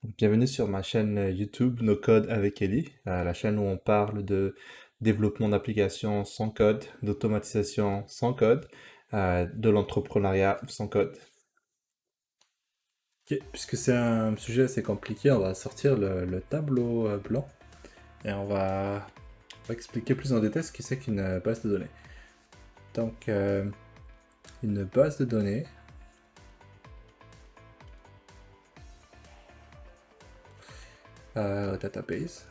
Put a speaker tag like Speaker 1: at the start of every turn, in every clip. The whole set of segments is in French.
Speaker 1: Bienvenue sur ma chaîne YouTube No Code avec Ellie, la chaîne où on parle de développement d'applications sans code, d'automatisation sans code, de l'entrepreneuriat sans code. Ok, puisque c'est un sujet assez compliqué, on va sortir le tableau blanc et on va expliquer plus en détail ce que c'est qu'une base de données. Donc, une base de données, database,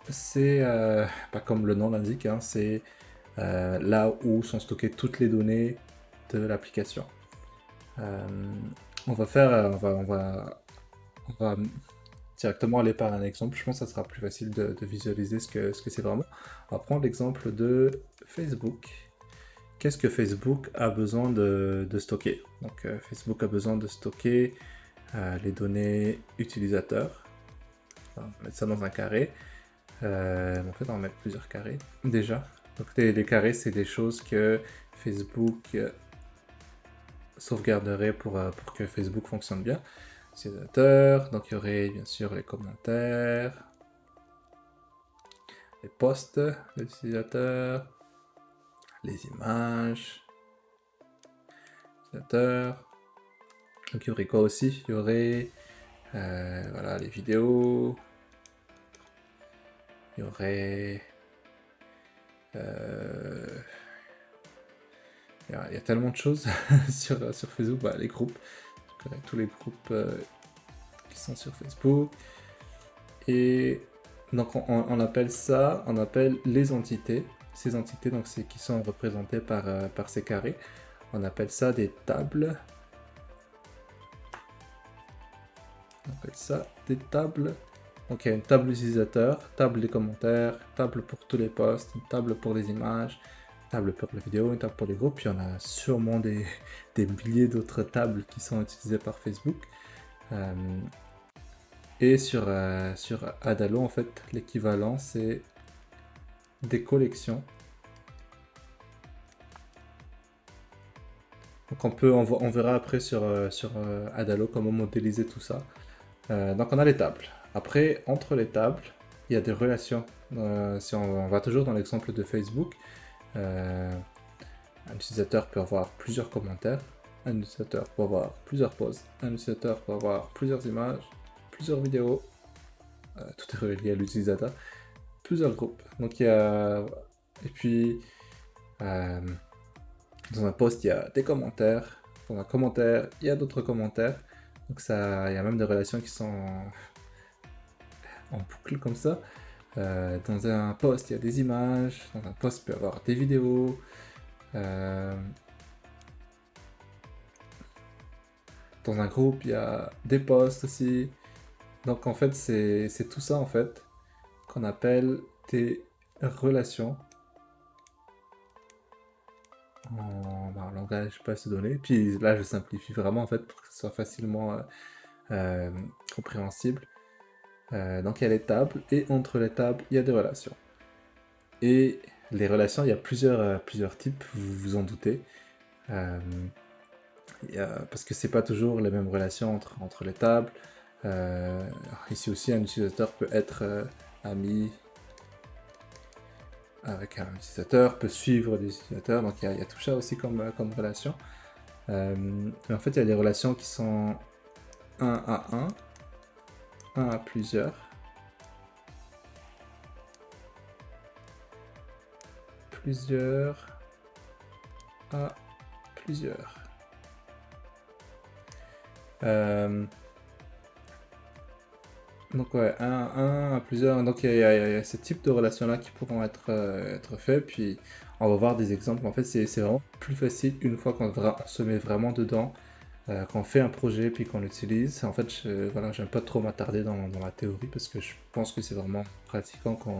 Speaker 1: c'est, pas comme le nom l'indique, hein, c'est là où sont stockées toutes les données de l'application. Euh, on va faire, on va directement aller par un exemple. Je pense que ça sera plus facile de visualiser ce que c'est vraiment. On va prendre l'exemple de Facebook. Qu'est-ce que Facebook a besoin de stocker? Donc, Facebook a besoin de stocker les données utilisateurs. On va mettre ça dans un carré. En fait, on va mettre plusieurs carrés déjà. Donc, les carrés, c'est des choses que Facebook sauvegarderait pour que Facebook fonctionne bien. Utilisateur, donc il y aurait bien sûr les commentaires, les posts de l'utilisateur, les images, utilisateur. Donc il y aurait quoi aussi? Il y aurait voilà, les vidéos, il y aurait il y a tellement de choses sur Facebook, bah, les groupes, tous les groupes qui sont sur Facebook. Et donc on appelle ça, on appelle les entités. Ces entités donc c'est qui sont représentées par ces carrés. On appelle ça des tables. On appelle ça des tables. Donc il y a une table utilisateur, table des commentaires, table pour tous les posts, une table pour les images, table pour les vidéos, une table pour les groupes. Puis on a sûrement des milliers d'autres tables qui sont utilisées par Facebook. Et sur Adalo, en fait, l'équivalent, c'est des collections. Donc on verra après sur Adalo comment modéliser tout ça. Donc on a les tables. Après, entre les tables, il y a des relations. Si on va toujours dans l'exemple de Facebook, un utilisateur peut avoir plusieurs commentaires, un utilisateur peut avoir plusieurs posts, un utilisateur peut avoir plusieurs images, plusieurs vidéos, tout est relié à l'utilisateur, plusieurs groupes. Donc il y a... Et puis, euh, dans un post, il y a des commentaires. Dans un commentaire, il y a d'autres commentaires. Donc ça, il y a même des relations qui sont en boucle comme ça. Dans un post, il y a des images. Dans un post, il peut y avoir des vidéos. Dans un groupe, il y a des posts aussi. Donc en fait, c'est tout ça en fait qu'on appelle des relations en langage base de données. Puis là, je simplifie vraiment en fait pour que ce soit facilement compréhensible. Donc il y a les tables et entre les tables, il y a des relations. Et les relations, il y a plusieurs types, vous vous en doutez. Euh, parce que c'est pas toujours les mêmes relations entre les tables. Ici aussi, un utilisateur peut être ami avec un utilisateur, peut suivre des utilisateurs, donc il y a tout ça aussi comme relation. Mais en fait, il y a des relations qui sont un à un à plusieurs, plusieurs à plusieurs. Donc ouais, un à plusieurs. Donc il y a ce type de relations-là qui pourront être faits. Puis on va voir des exemples. En fait, c'est vraiment plus facile une fois on se met vraiment dedans, qu'on fait un projet puis qu'on l'utilise. En fait, voilà, j'aime pas trop m'attarder dans la théorie parce que je pense que c'est vraiment pratiquant qu'on,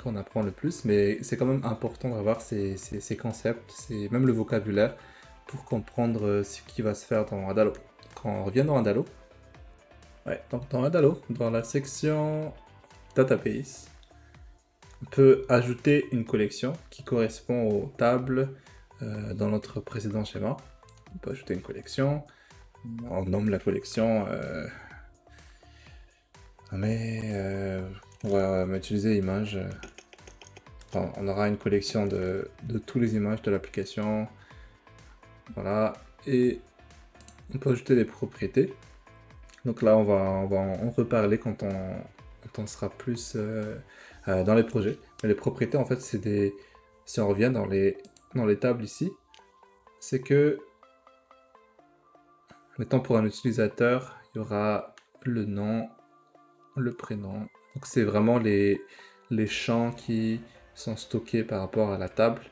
Speaker 1: qu'on apprend le plus. Mais c'est quand même important d'avoir ces concepts, même le vocabulaire pour comprendre ce qui va se faire dans Adalo. Quand on revient dans Adalo, ouais, donc dans Adalo, dans la section Database, on peut ajouter une collection qui correspond aux tables dans notre précédent schéma. On peut ajouter une collection. On nomme la collection, mais on va utiliser image. Enfin, on aura une collection de toutes les images de l'application. Voilà. Et on peut ajouter des propriétés. Donc là, on va en reparler quand on sera plus dans les projets. Mais les propriétés, en fait, c'est des... Si on revient dans les tables ici, c'est que, mettons pour un utilisateur, il y aura le nom, le prénom. Donc c'est vraiment les champs qui sont stockés par rapport à la table.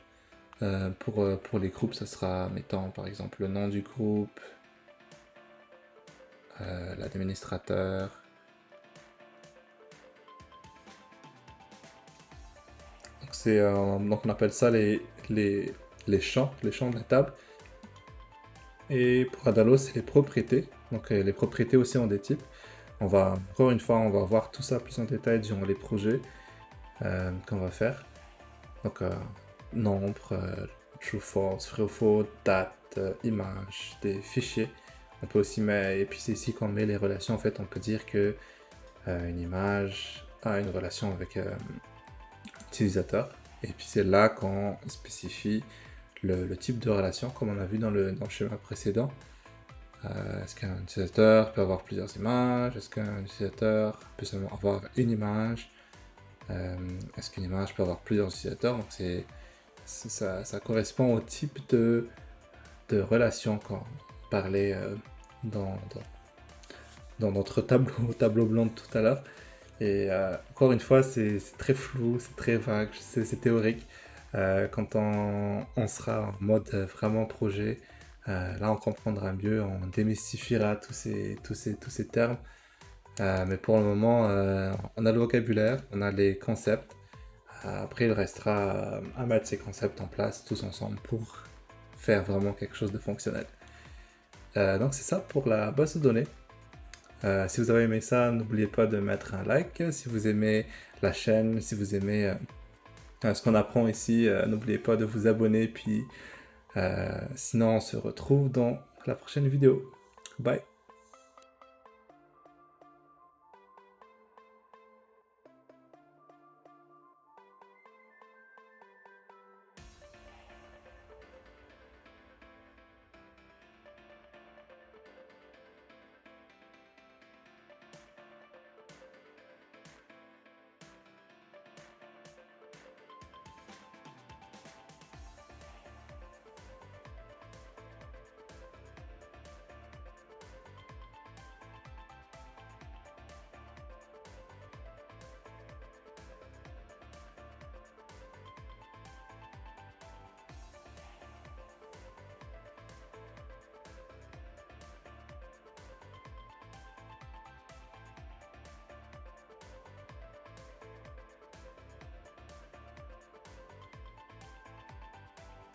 Speaker 1: Pour les groupes, ça sera, mettons par exemple, le nom du groupe, l'administrateur. Donc on appelle ça les champs de la table. Et pour Adalo, c'est les propriétés. Donc les propriétés aussi ont des types. Encore une fois, on va voir tout ça plus en détail durant les projets qu'on va faire. Donc nombre, true, false, vrai ou faux, date, image, des fichiers. On peut aussi mettre, et puis c'est ici qu'on met les relations. En fait, on peut dire que une image a une relation avec utilisateur. Et puis c'est là qu'on spécifie le type de relation, comme on a vu dans le schéma précédent. Est-ce qu'un utilisateur peut avoir plusieurs images? Est-ce qu'un utilisateur peut seulement avoir une image? Est-ce qu'une image peut avoir plusieurs utilisateurs? Donc ça correspond au type de relation qu'on parlait dans, dans notre tableau blanc de tout à l'heure. Et encore une fois, c'est très flou, c'est très vague, c'est théorique. Quand on sera en mode vraiment projet, là on comprendra mieux, on démystifiera tous ces termes. Mais pour le moment, on a le vocabulaire, on a les concepts. Après, il restera à mettre ces concepts en place tous ensemble pour faire vraiment quelque chose de fonctionnel. Donc c'est ça pour la base de données. Si vous avez aimé ça, n'oubliez pas de mettre un like. Si vous aimez la chaîne, si vous aimez ce qu'on apprend ici, n'oubliez pas de vous abonner. Puis sinon, on se retrouve dans la prochaine vidéo. Bye!